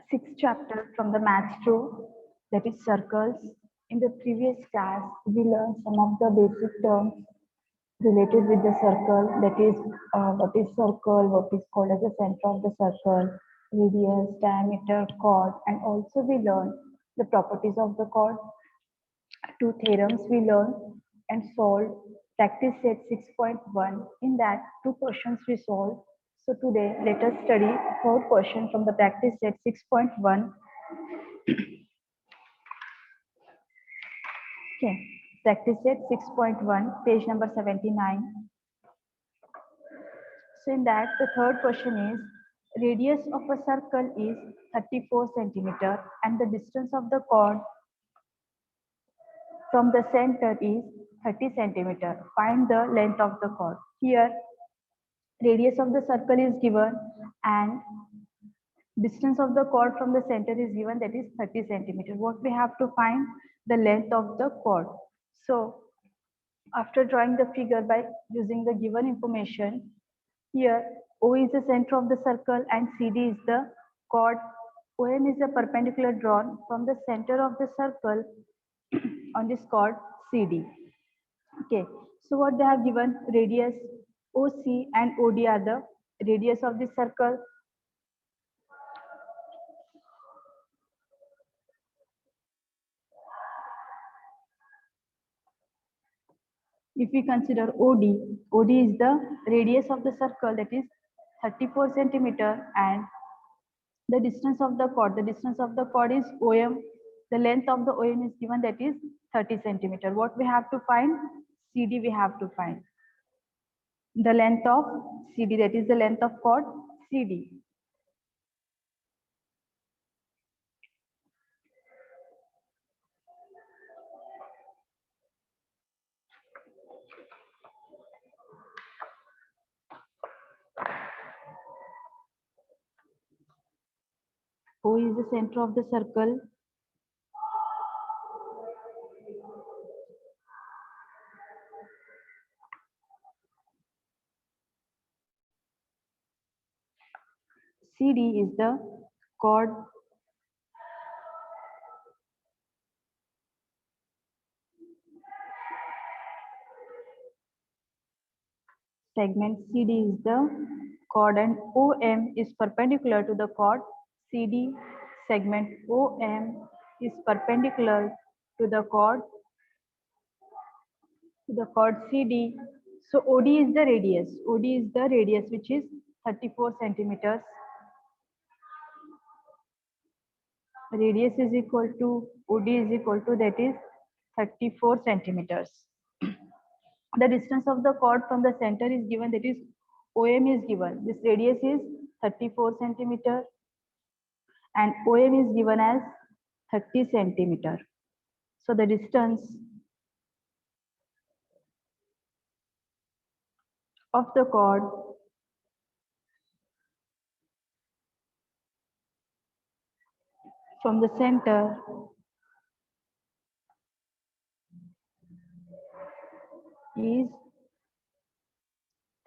Sixth chapter from the Maths 2, that is circles. In the previous class, we learned some of the basic terms related with the circle, that is, what is circle, what is called as the center of the circle, radius, diameter, chord, and also we learned the properties of the chord. Two theorems we learned and solved. Practice set 6.1. In that, two questions we solved. So today, let us study third question from the practice set 6.1. Okay, practice set 6.1, page number 79. So in that, the third question is, radius of a circle is 34 centimeter and the distance of the chord from the center is 30 centimeter. Find the length of the chord. Here, radius of the circle is given and distance of the chord from the center is given, that is 30 centimeter. What we have to find? The length of the chord. So after drawing the figure by using the given information, here O is the center of the circle and CD is the chord. OM is a perpendicular drawn from the center of the circle on this chord CD. Okay, so what they have given, radius OC and OD are the radius of this circle. If we consider OD is the radius of the circle, that is 34 centimeter, and the distance of the chord is OM. The length of the OM is given, that is 30 centimeter. What we have to find? CD we have to find. The length of CD, that is the length of chord CD. O is the center of the circle. CD is the chord segment. CD is the chord and OM is perpendicular to the chord CD. Segment OM is perpendicular to the chord CD. So OD is the radius. OD is the radius, which is 34 centimeters. Radius is equal to OD is equal to, that is 34 centimeters. The distance of the chord from the center is given, that is OM is given. This radius is 34 centimeter and OM is given as 30 centimeter. So the distance of the chord from the center is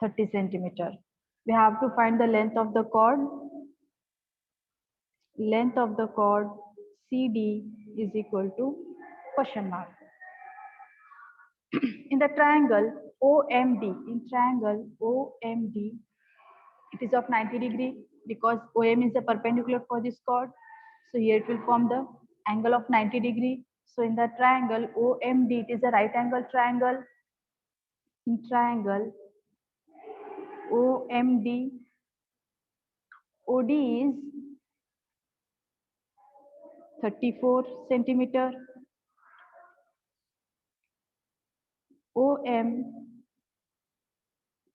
30 centimeter. We have to find the length of the chord. Length of the chord CD is equal to question mark. In the triangle OMD, it is of 90 degree because OM is a perpendicular for this chord. So here it will form the angle of 90 degree. So in the triangle OMD, it is a right angle triangle. In triangle OMD, OD is 34 centimeter. OM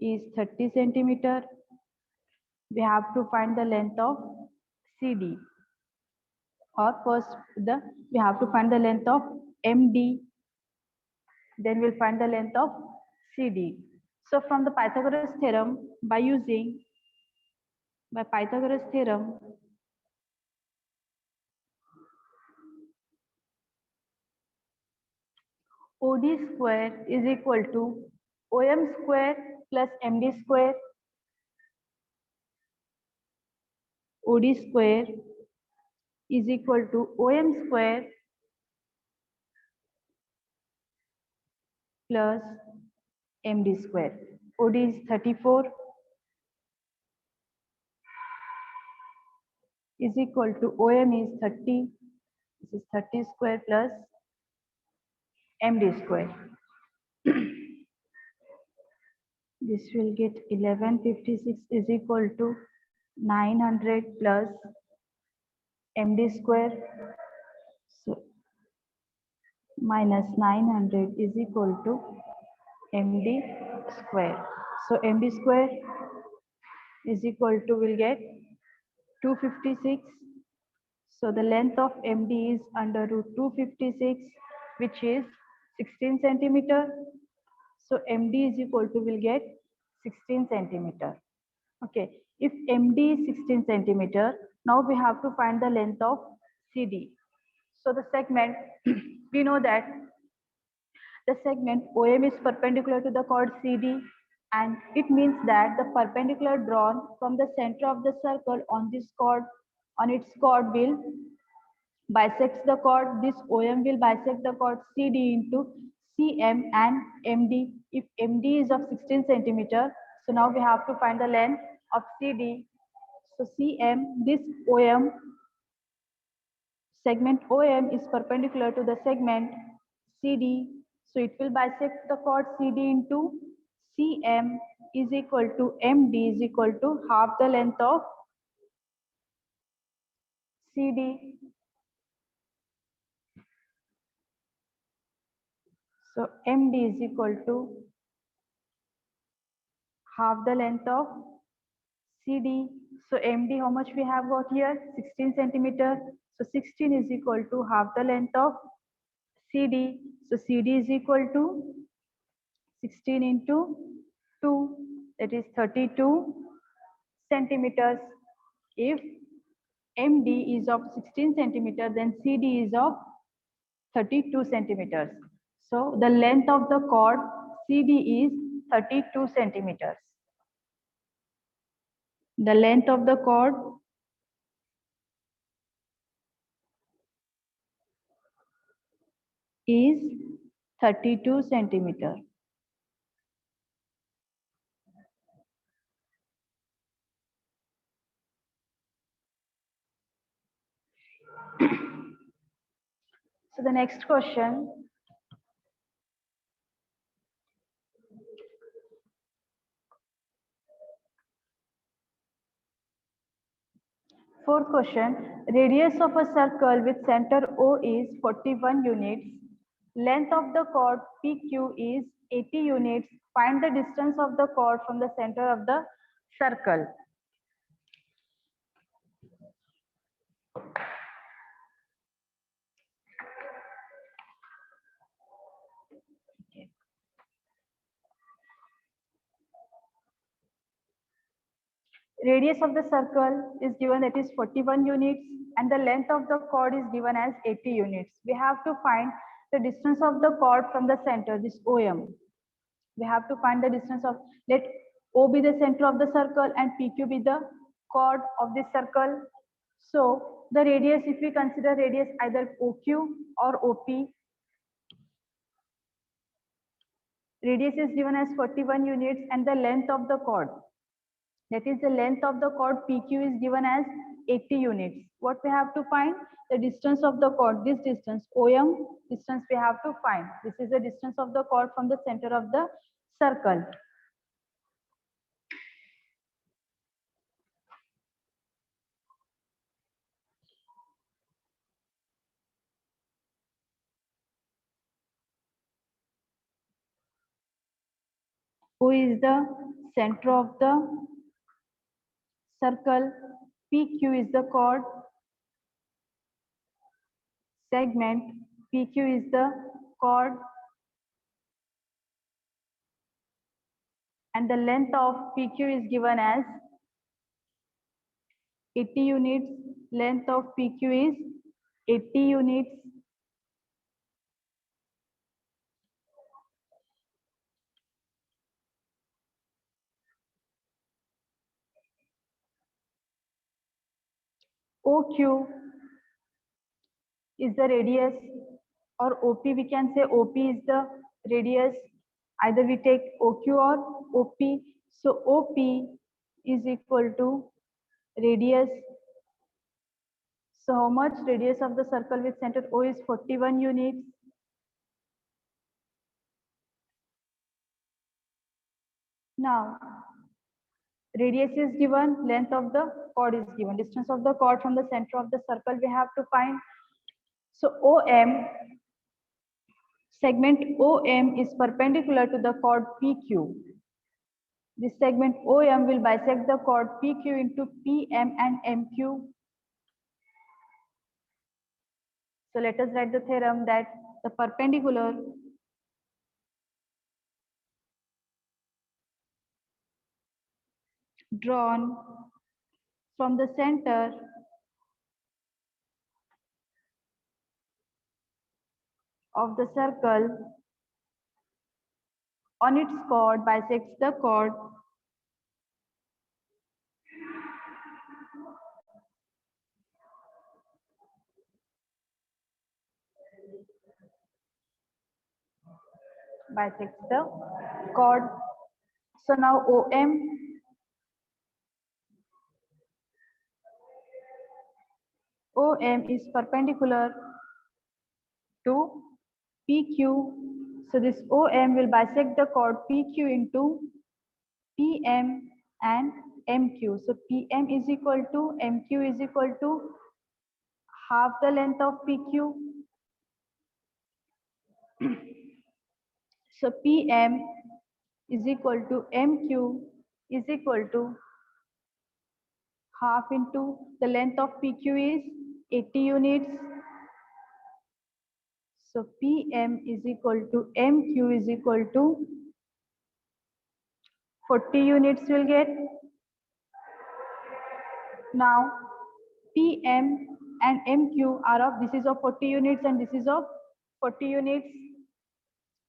is 30 centimeter. We have to find the length of CD. Or first we have to find the length of MD. Then we'll find the length of CD. So from the Pythagoras theorem, by Pythagoras theorem, OD square is equal to OM square plus MD square. OD square is equal to OM square plus MD square. OD is 34 is equal to OM is 30. This is 30 square plus MD square. This will get 1156 is equal to 900 plus MD square. So minus 900 is equal to MD square. So MD square is equal to, will get 256. So the length of MD is under root 256, which is 16 centimeter. So MD is equal to, will get 16 centimeter. Okay, if MD is 16 centimeter, now we have to find the length of CD. So the segment, we know that the segment OM is perpendicular to the chord CD, and it means that the perpendicular drawn from the center of the circle on this chord, on its chord, will bisect the chord. This OM will bisect the chord CD into CM and MD. If MD is of 16 centimeter, so now we have to find the length of CD. So CM, this OM, segment OM is perpendicular to the segment CD. So it will bisect the chord CD into CM is equal to MD is equal to half the length of CD. So MD is equal to half the length of CD. So MD, how much we have got here? 16 centimeter. So 16 is equal to half the length of CD. So CD is equal to 16 into 2, that is 32 centimeters. If MD is of 16 centimeter, then CD is of 32 centimeters. So the length of the chord CD is 32 centimeters. The length of the chord is 32 centimeter. So the next question, fourth question, radius of a circle with center O is 41 units. Length of the chord PQ is 80 units. Find the distance of the chord from the center of the circle. Okay. Radius of the circle is given, that is 41 units, and the length of the chord is given as 80 units. We have to find the distance of the chord from the center, this OM. We have to find the distance of, let O be the center of the circle and PQ be the chord of this circle. So the radius, if we consider radius either OQ or OP, radius is given as 41 units and the length of the chord, that is the length of the chord PQ, is given as 80 units. What we have to find? The distance of the chord, this distance OM distance we have to find. This is the distance of the chord from the center of the circle. O is the center of the circle, PQ is the chord, segment PQ is the chord, and the length of PQ is given as 80 units. Length of PQ is 80 units. OQ is the radius, or OP, we can say OP is the radius. Either we take OQ or OP. So OP is equal to radius. So how much radius of the circle with center O is 41 units. Now, radius is given, length of the chord is given, distance of the chord from the center of the circle we have to find. So OM, segment OM is perpendicular to the chord PQ. This segment OM will bisect the chord PQ into PM and MQ. So let us write the theorem that the perpendicular drawn from the center of the circle on its chord bisects the chord bisects the chord. So now OM is perpendicular to PQ. So this OM will bisect the chord PQ into PM and MQ. So PM is equal to MQ is equal to half the length of PQ. So PM is equal to MQ is equal to half into the length of PQ is 80 units. So PM is equal to MQ is equal to 40 units will get. Now PM and MQ are of, this is of 40 units and this is of 40 units,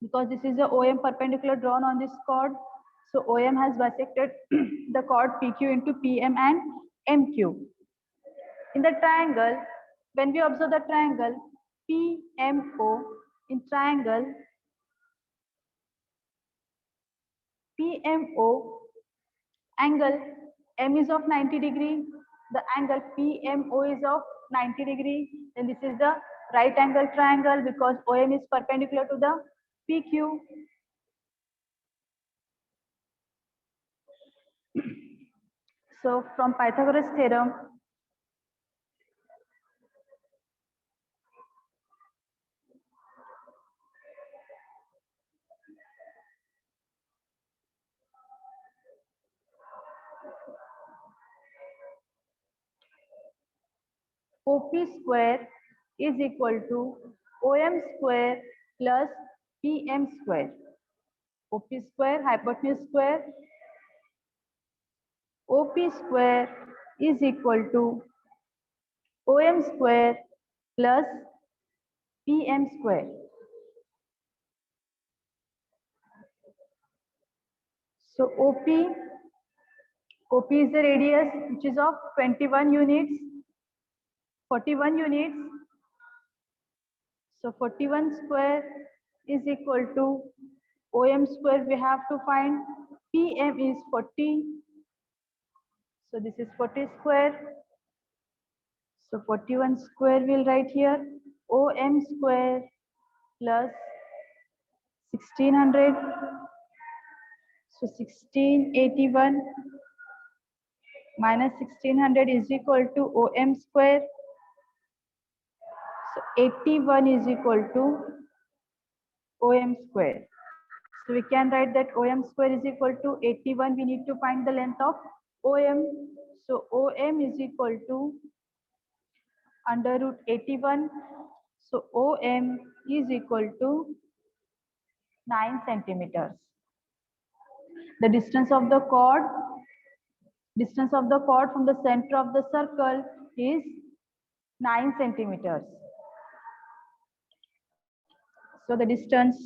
because this is the OM perpendicular drawn on this chord. So OM has bisected the chord PQ into PM and MQ. In the triangle, when we observe the triangle PMO, in triangle PMO, angle M is of 90 degree, the angle PMO is of 90 degree, then this is the right angle triangle because OM is perpendicular to the PQ. So from Pythagoras theorem, OP square is equal to OM square plus PM square. OP square, hypotenuse square, OP square is equal to OM square plus PM square. So OP is the radius which is of 21 units, 41 units. So 41 square is equal to OM square we have to find. PM is 40. So this is 40 square. So 41 square we'll write here. OM square plus 1600. So 1681 minus 1600 is equal to OM square. So 81 is equal to OM square. So we can write that OM square is equal to 81. We need to find the length of OM. So OM is equal to under root 81. So OM is equal to 9 centimeters. The distance of the chord from the center of the circle is 9 centimeters. So the distance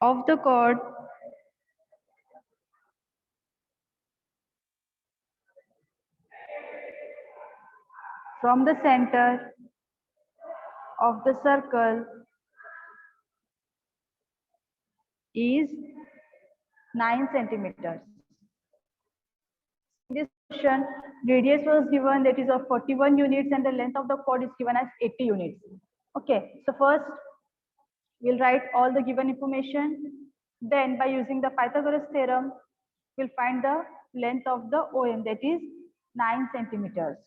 of the chord from the center of the circle is 9 centimeters. In this question, radius was given, that is of 41 units, and the length of the chord is given as 80 units. Okay, so first we'll write all the given information. Then by using the Pythagoras theorem, we'll find the length of the OM, that is 9 centimeters.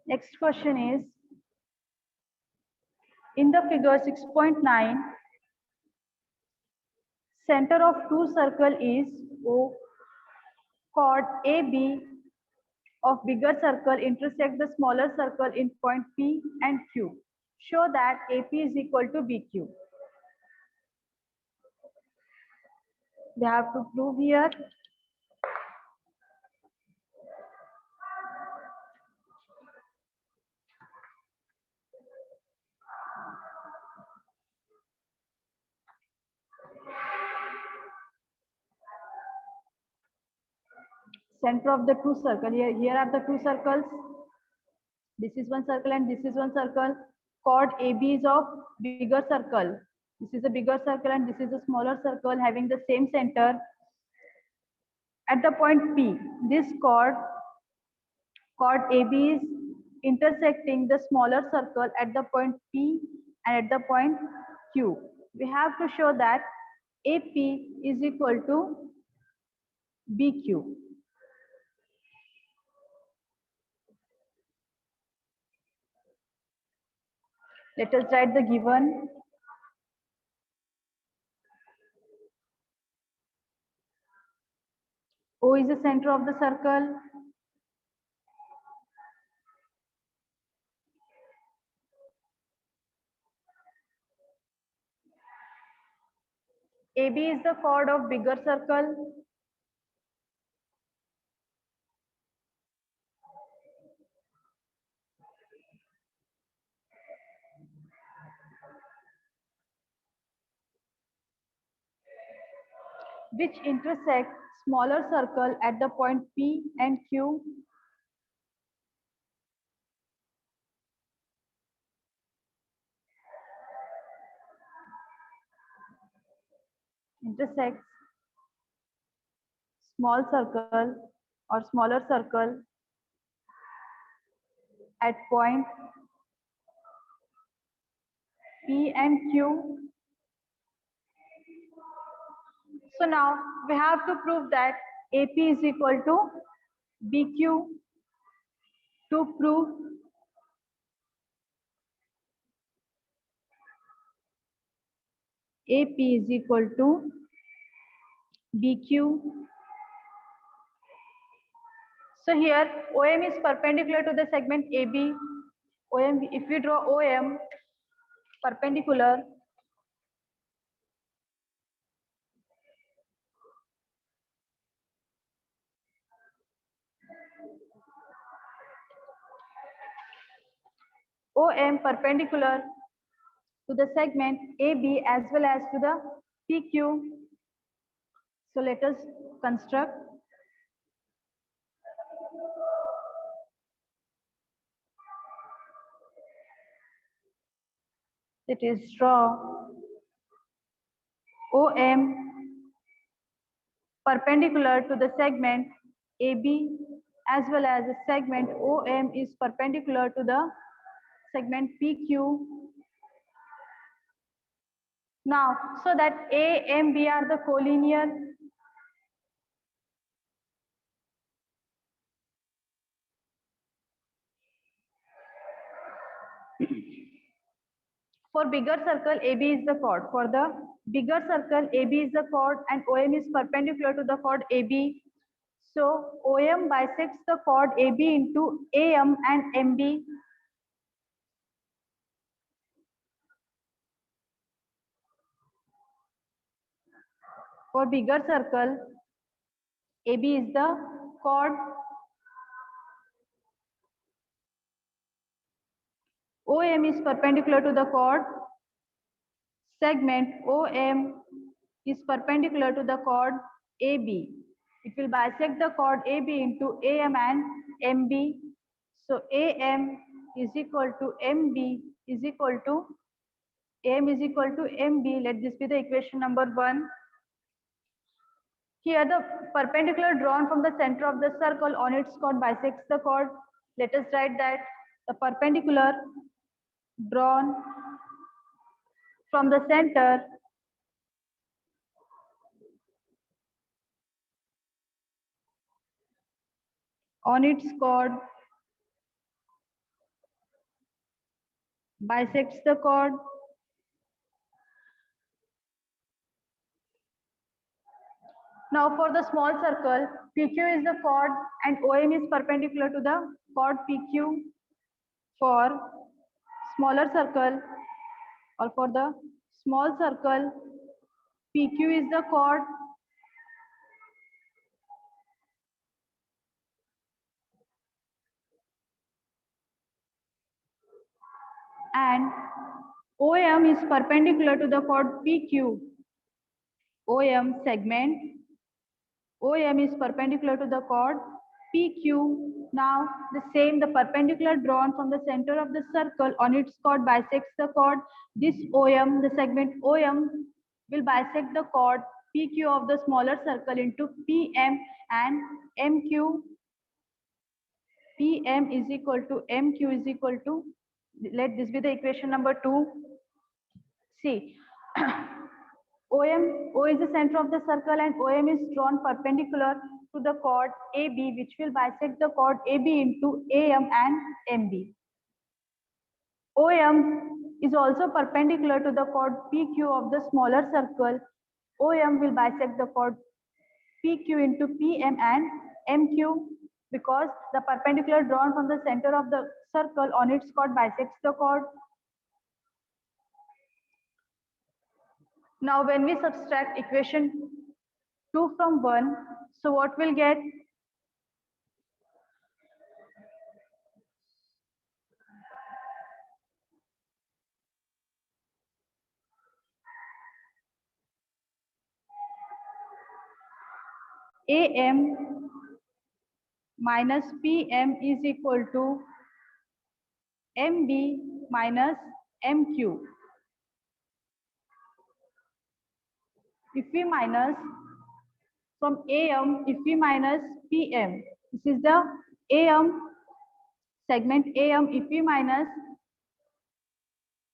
Next question is, in the figure 6.9, center of two circle is O. Chord AB of bigger circle intersect the smaller circle in point P and Q. Show that AP is equal to BQ. They have to prove here. Center of the two circle. Here are the two circles. This is one circle and this is one circle. Chord AB is of bigger circle. This is a bigger circle and this is a smaller circle having the same center. At the point P, this chord AB is intersecting the smaller circle at the point P and at the point Q. We have to show that AP is equal to BQ. Let us write the given. O is the center of the circle. AB is the chord of bigger circle. Which intersect smaller circle at the point P and Q. Intersects small circle or smaller circle at point P and Q. So now we have to prove that AP is equal to BQ. To prove AP is equal to BQ. So here OM is perpendicular to the segment AB. OM, if we draw OM perpendicular, OM perpendicular to the segment AB as well as to the PQ. So let us construct. It is draw OM perpendicular to the segment AB as well as the segment OM is perpendicular to the segment PQ. Now, so that A, M, B are the collinear, for bigger circle, AB is the chord. For the bigger circle, AB is the chord and OM is perpendicular to the chord AB. So OM bisects the chord AB into AM and MB. For bigger circle, AB is the chord OM is perpendicular to the chord. Segment OM is perpendicular to the chord AB. It will bisect the chord AB into AM and MB. So AM is equal to MB is equal to AM is equal to MB. Let this be the equation number 1. Here the perpendicular drawn from the center of the circle on its chord bisects the chord. Let us write that the perpendicular drawn from the center on its chord bisects the chord. Now for the small circle, PQ is the chord and OM is perpendicular to the chord PQ. For smaller circle or for the small circle, PQ is the chord and OM is perpendicular to the chord PQ. OM segment, OM is perpendicular to the chord PQ. Now the same, the perpendicular drawn from the center of the circle on its chord bisects the chord. This OM, the segment OM will bisect the chord PQ of the smaller circle into PM and MQ. PM is equal to MQ is equal to, let this be the equation number 2. See, O is the center of the circle and OM is drawn perpendicular to the chord AB, which will bisect the chord AB into AM and MB. OM is also perpendicular to the chord PQ of the smaller circle. OM will bisect the chord PQ into PM and MQ because the perpendicular drawn from the center of the circle on its chord bisects the chord. Now when we subtract equation 2 from 1, so what we'll get? AM minus PM is equal to MB minus MQ. If we minus from AM, if we minus PM, this is the AM segment AM. If we minus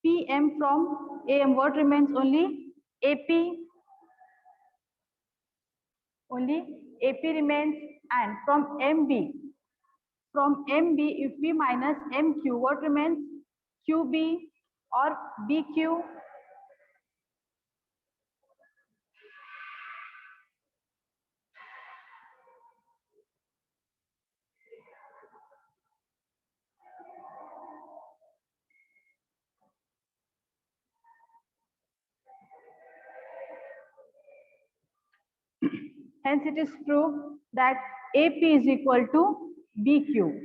PM from AM, what remains? Only AP. Only AP remains. And from MB, if we minus MQ, what remains? QB or BQ. Hence, it is proved that AP is equal to BQ.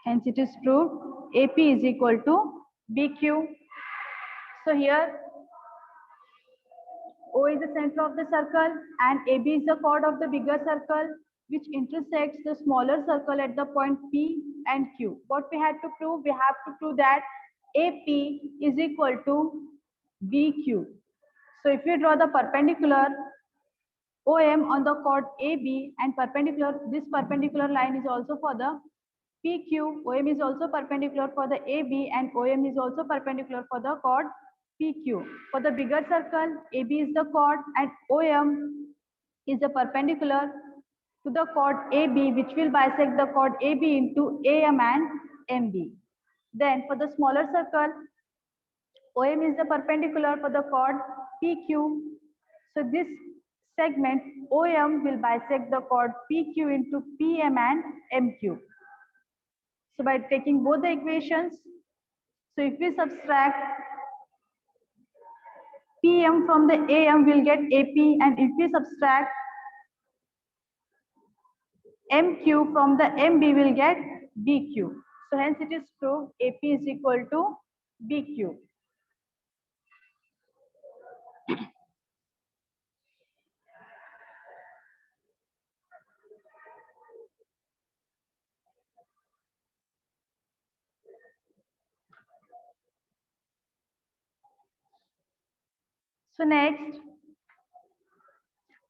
Hence, it is proved AP is equal to BQ. So here, O is the center of the circle and AB is the chord of the bigger circle which intersects the smaller circle at the point P and Q. What we had to prove? We have to prove that AP is equal to BQ. So if we draw the perpendicular OM on the chord AB and perpendicular, this perpendicular line is also for the PQ, OM is also perpendicular for the AB and OM is also perpendicular for the chord PQ. For the bigger circle, AB is the chord and OM is the perpendicular to the chord AB which will bisect the chord AB into AM and MB. Then for the smaller circle, OM is the perpendicular for the chord PQ. So this segment OM will bisect the chord PQ into PM and MQ. So by taking both the equations, so if we subtract PM from the AM, we'll get AP, and if we subtract MQ from the MB, we'll get BQ. So hence it is proved AP is equal to BQ. So next,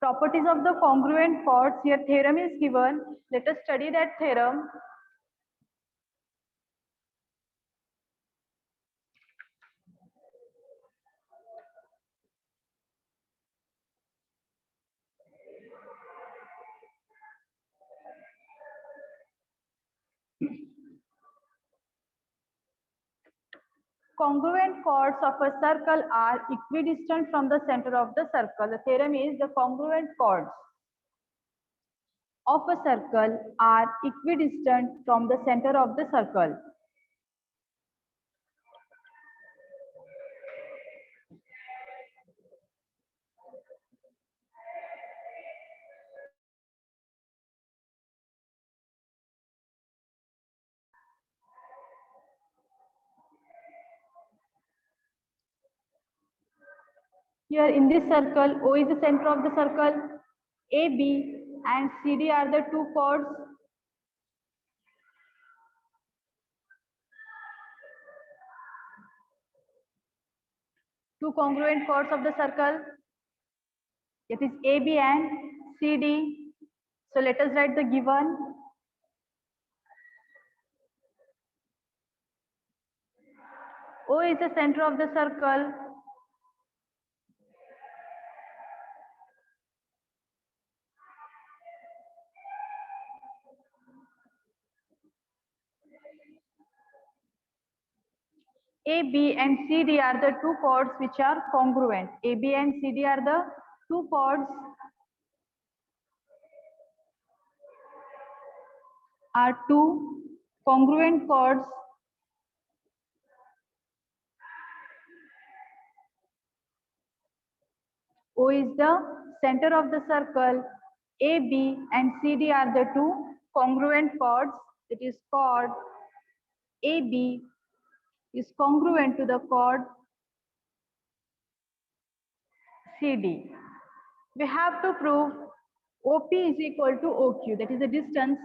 properties of the congruent chords. Here theorem is given. Let us study that theorem. Congruent chords of a circle are equidistant from the center of the circle. The theorem is the congruent chords of a circle are equidistant from the center of the circle. Here in this circle, O is the center of the circle, AB and CD are the two chords. Two congruent chords of the circle. It is AB and CD. So let us write the given. O is the center of the circle. AB and CD are the two chords which are congruent. AB and CD are the two chords congruent chords O is the center of the circle. AB and CD are the two congruent chords. It is chord AB is congruent to the chord CD. We have to prove OP is equal to OQ. That is the distance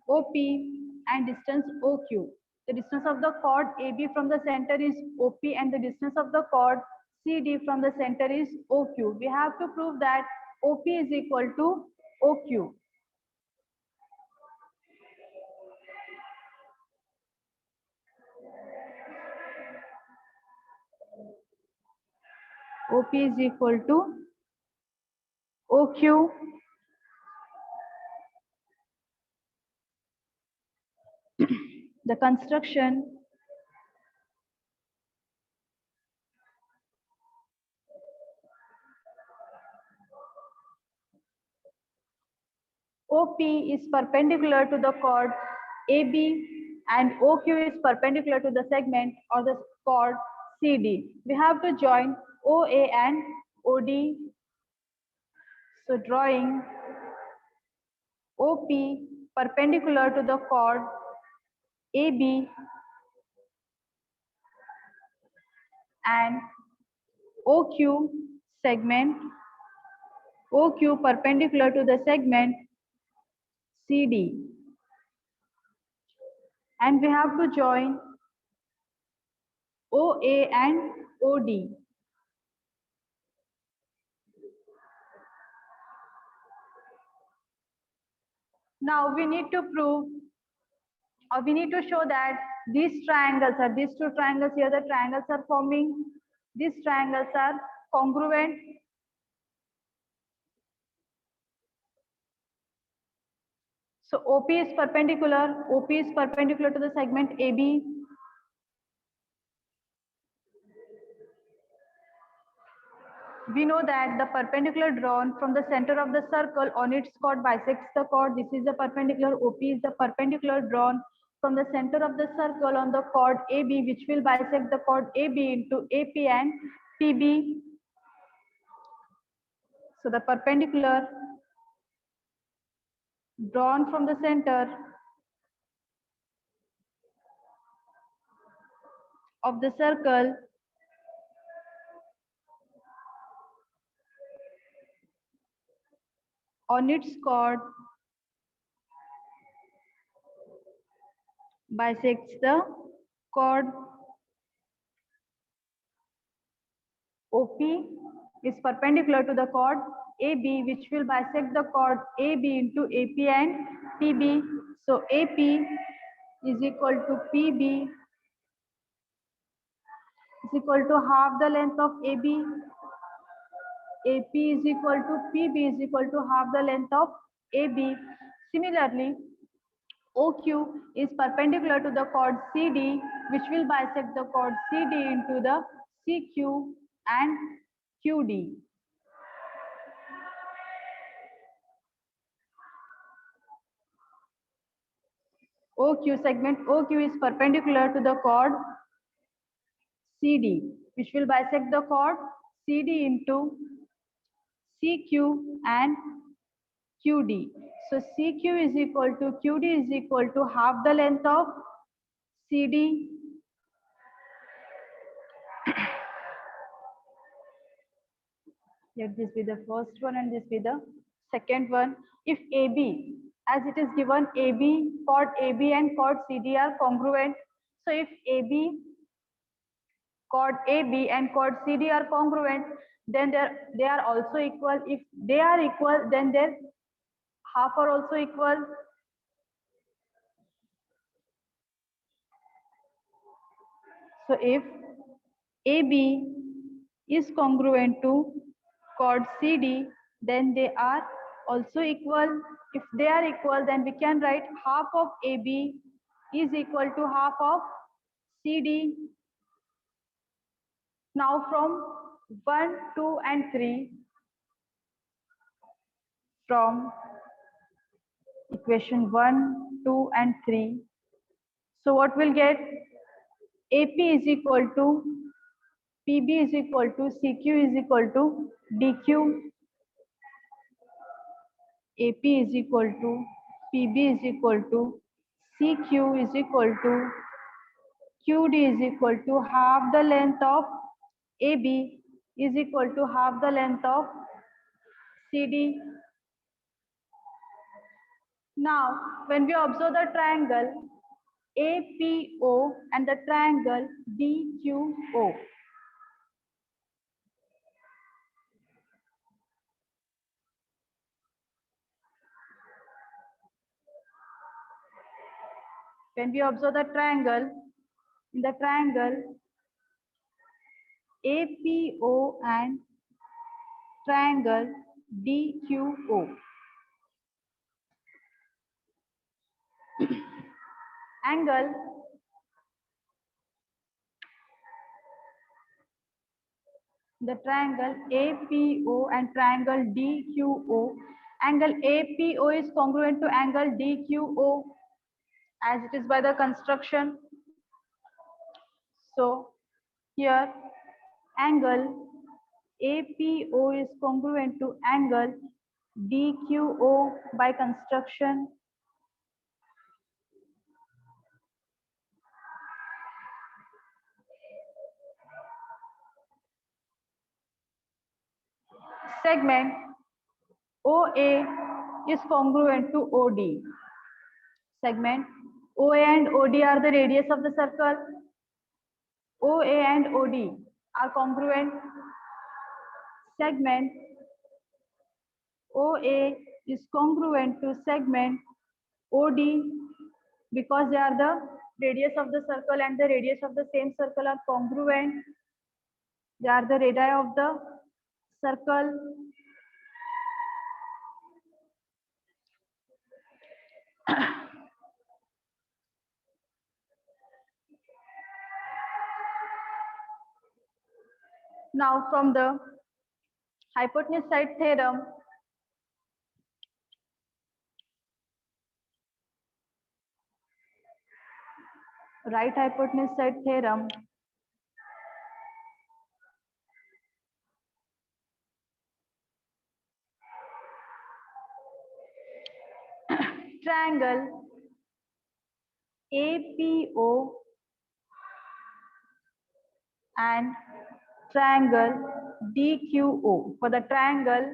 OP and distance OQ. The distance of the chord AB from the center is OP and the distance of the chord CD from the center is OQ. We have to prove that OP is equal to OQ. OP is equal to OQ. The construction OP is perpendicular to the chord AB and OQ is perpendicular to the segment or the chord CD. We have to join OA and OD. So drawing OP perpendicular to the chord AB and OQ segment, OQ perpendicular to the segment CD. And we have to join OA and OD. Now we need to prove, or we need to show that these triangles are, these two triangles here, the triangles are forming, these triangles are congruent. So OP is perpendicular to the segment AB. We know that the perpendicular drawn from the center of the circle on its chord bisects the chord. This is the perpendicular. OP is the perpendicular drawn from the center of the circle on the chord AB, which will bisect the chord AB into AP and PB. So the perpendicular drawn from the center of the circle on its chord bisects the chord OP is perpendicular to the chord AB, which will bisect the chord AB into AP and PB. So AP is equal to PB is equal to half the length of AB. AP is equal to PB is equal to half the length of AB. Similarly, OQ is perpendicular to the chord CD, which will bisect the chord CD into the CQ and QD. OQ segment OQ is perpendicular to the chord CD, which will bisect the chord CD into CQ and QD. So CQ is equal to QD is equal to half the length of CD. Let this be the first one and this be the second one. If AB, as it is given, AB, chord AB and chord CD are congruent. So if AB, chord AB and chord CD are congruent, then they are also equal. If they are equal, then their half are also equal. So if AB is congruent to chord CD, then they are also equal. If they are equal, then we can write half of AB is equal to half of CD. Now from 1, 2 and 3, from equation 1, 2 and 3. So what we'll get? AP is equal to PB is equal to CQ is equal to DQ. AP is equal to PB is equal to CQ is equal to QD is equal to half the length of AB is equal to half the length of CD. Now, when we observe the triangle APO and the triangle DQO, when we observe the triangle, in the triangle APO and triangle DQO, angle the triangle APO and triangle DQO, angle APO is congruent to angle DQO as it is by the construction. So here angle APO is congruent to angle DQO by construction. Segment OA is congruent to OD. Segment OA and OD are the radius of the circle. OA and OD are congruent. Segment OA is congruent to segment OD because they are the radius of the circle and the radius of the same circle are congruent. They are the radii of the circle. Now from the hypotenuse side theorem, right hypotenuse side theorem, triangle APO and triangle DQO. For the triangle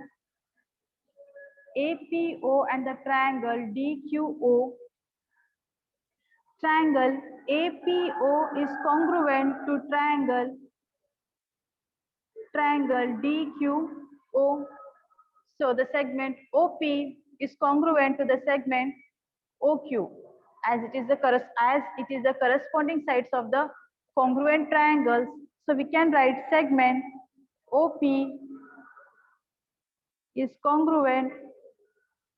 APO and the triangle DQO, triangle APO is congruent to triangle DQO. So the segment OP is congruent to the segment OQ, as it is the corresponding sides of the congruent triangles. So we can write segment OP is congruent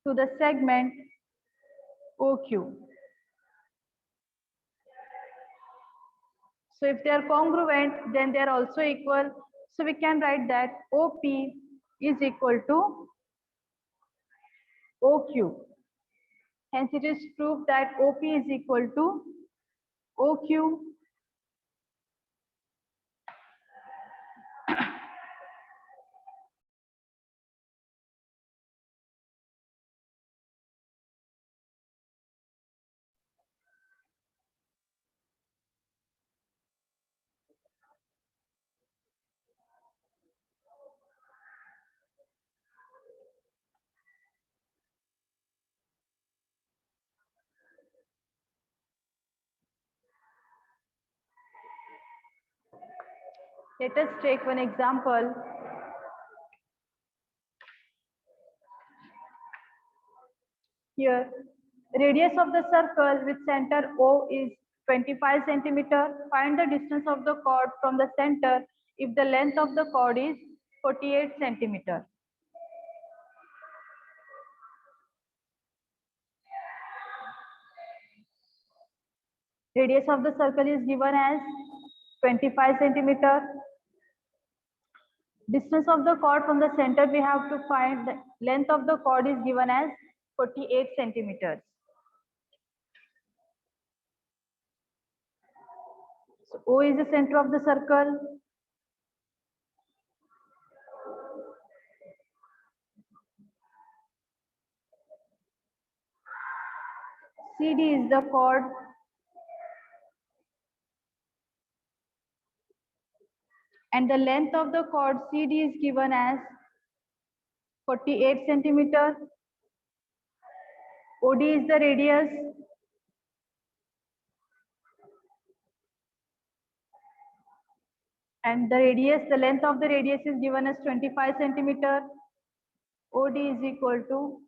to the segment OQ. So if they are congruent, then they are also equal. So we can write that OP is equal to OQ. Hence it is proved that OP is equal to OQ. Let us take one example. Here, radius of the circle with center O is 25 centimeter. Find the distance of the chord from the center if the length of the chord is 48 centimeter. Radius of the circle is given as 25 centimeter. Distance of the chord from the center we have to find. The length of the chord is given as 48 centimeters. So O is the center of the circle. CD is the chord. And the length of the chord CD is given as 48 centimeter. OD is the radius. And the length of the radius is given as 25 centimeter. OD is equal to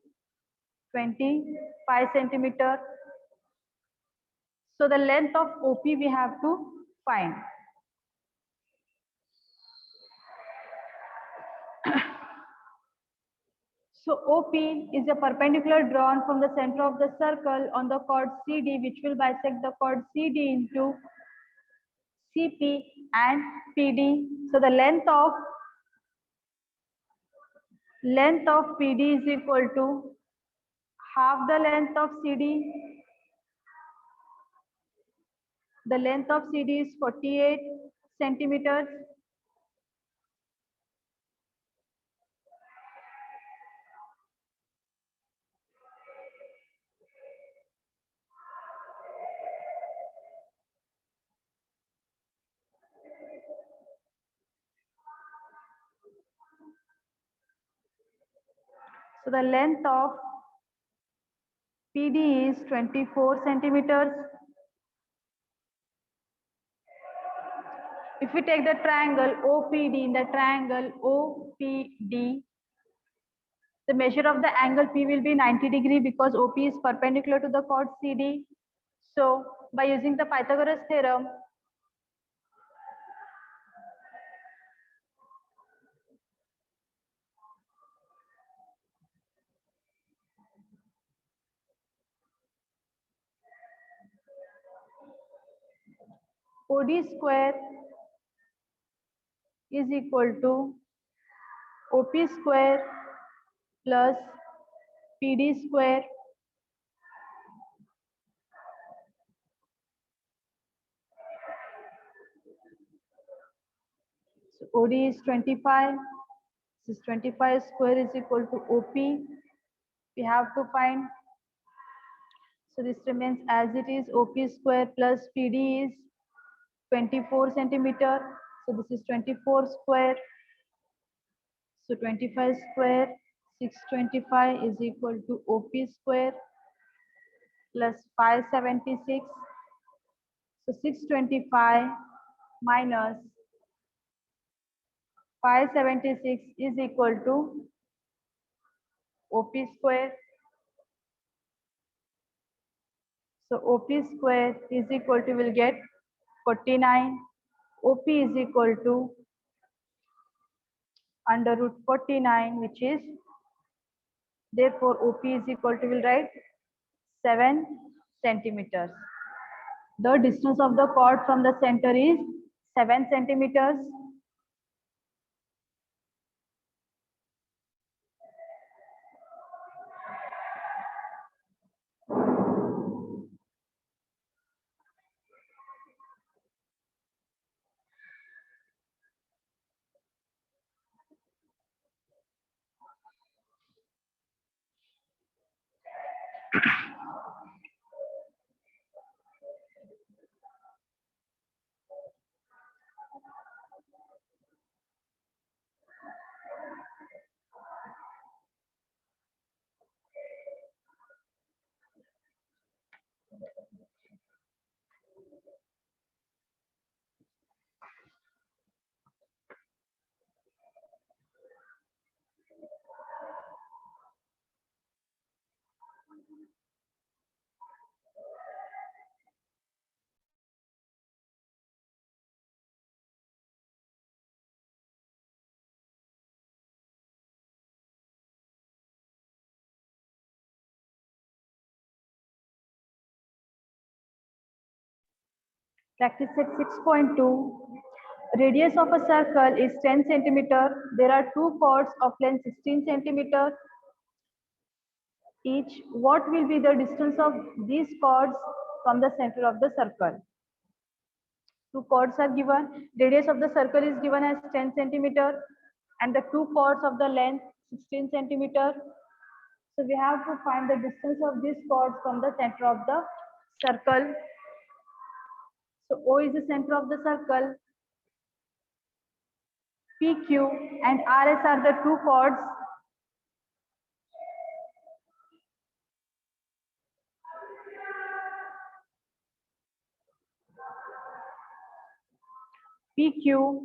25 centimeter. So the length of OP we have to find. So OP is a perpendicular drawn from the center of the circle on the chord CD, which will bisect the chord CD into CP and PD. So the length of PD is equal to half the length of CD. The length of CD is 48 centimeters. So the length of PD is 24 centimeters. If we take the triangle OPD, in the triangle OPD, the measure of the angle P will be 90 degree because OP is perpendicular to the chord CD. So by using the Pythagoras theorem, OD square is equal to OP square plus PD square. So OD is 25. This is 25 square is equal to OP. We have to find. So this remains as it is. OP square plus PD is 24 centimeter. So this is 24 square. So 25 square, 625 is equal to OP square plus 576. So 625 minus 576 is equal to OP square. So OP square is equal to, will get 49. OP is equal to under root 49, which is, therefore OP is equal to, will write 7 centimeters. The distance of the chord from the center is 7 centimeters. Practice set 6.2. Radius of a circle is 10 centimeter. There are two chords of length 16 centimeter each. What will be the distance of these chords from the center of the circle? Two chords are given. Radius of the circle is given as 10 centimeter and the two chords of the length 16 centimeter. So we have to find the distance of these chords from the center of the circle. So O is the center of the circle. PQ and RS are the two chords. PQ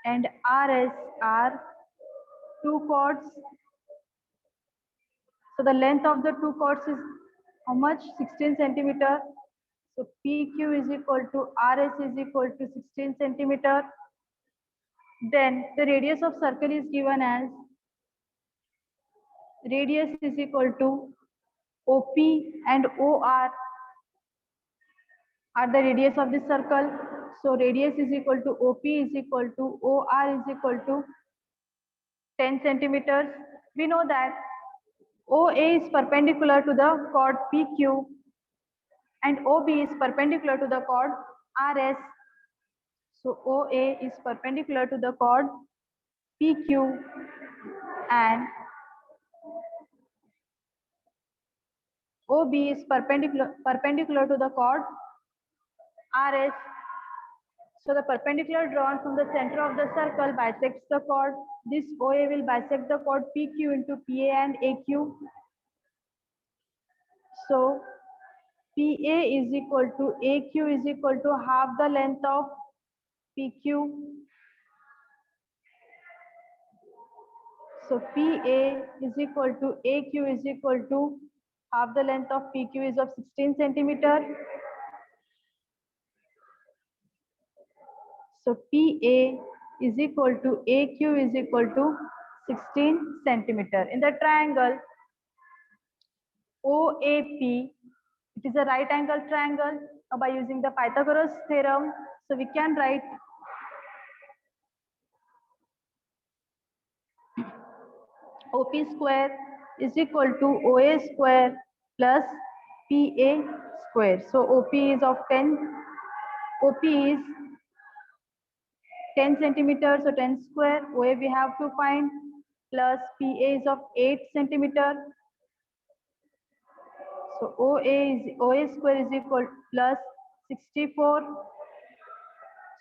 and RS are two chords. So the length of the two chords is how much? 16 centimeter. So PQ is equal to RS is equal to 16 centimeter. Then the radius of circle is given as radius is equal to OP and OR are the radius of this circle. So radius is equal to OP is equal to OR is equal to 10 centimeters. We know that OA is perpendicular to the chord PQ and OB is perpendicular to the chord RS. So OA is perpendicular to the chord PQ and OB is perpendicular to the chord RS. So the perpendicular drawn from the center of the circle bisects the chord. This OA will bisect the chord PQ into PA and AQ. So PA is equal to AQ is equal to half the length of PQ. So PA is equal to AQ is equal to half the length of PQ is of 16 centimeter. So PA is equal to AQ is equal to 16 centimeter. In the triangle OAP, it is a right angle triangle. Now by using the Pythagoras theorem, so we can write OP square is equal to OA square plus PA square. So OP is of 10, OP is 10 centimeters, so 10 square. OA we have to find plus PA is of 8 centimeter. So OA square is equal plus 64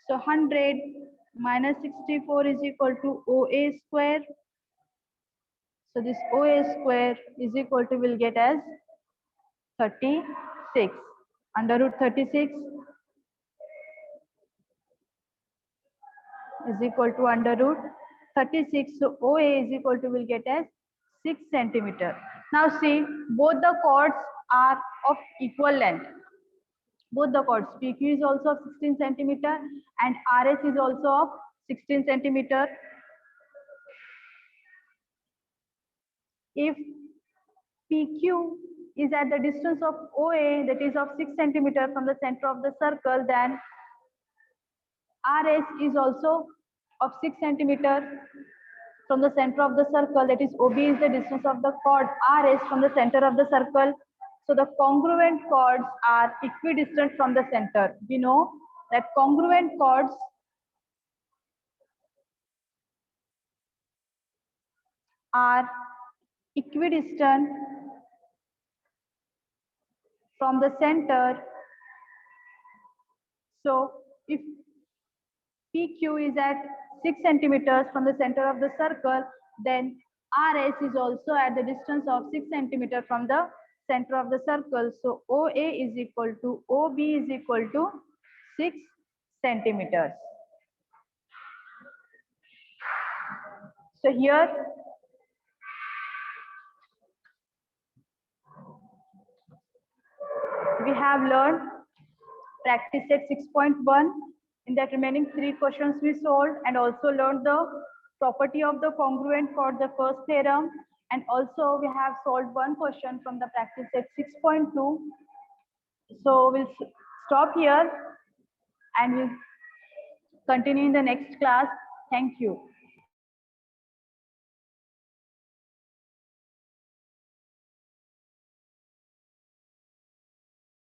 So 100 minus 64 is equal to OA square. So this OA square is equal to, will get as 36. Under root 36 is equal to under root 36. So OA is equal to, will get as 6 centimeter. Now see, both the chords are of equal length. Both the chords, PQ is also of 16 centimeter and RS is also of 16 centimeter. If PQ is at the distance of OA, that is of 6 centimeter from the center of the circle, then RS is also of 6 centimeter from the center of the circle, that is OB is the distance of the chord RS from the center of the circle. So the congruent chords are equidistant from the center. We know that congruent chords are equidistant from the center. So if PQ is at 6 centimeters from the center of the circle, then RS is also at the distance of 6 centimeters from the center of the circle. So OA is equal to OB is equal to 6 centimeters. So here we have learned practice set 6.1. In that remaining 3 questions we solved and also learned the property of the congruent chord, the first theorem, and also we have solved one question from the practice set 6.2. So we'll stop here and we'll continue in the next class. Thank you.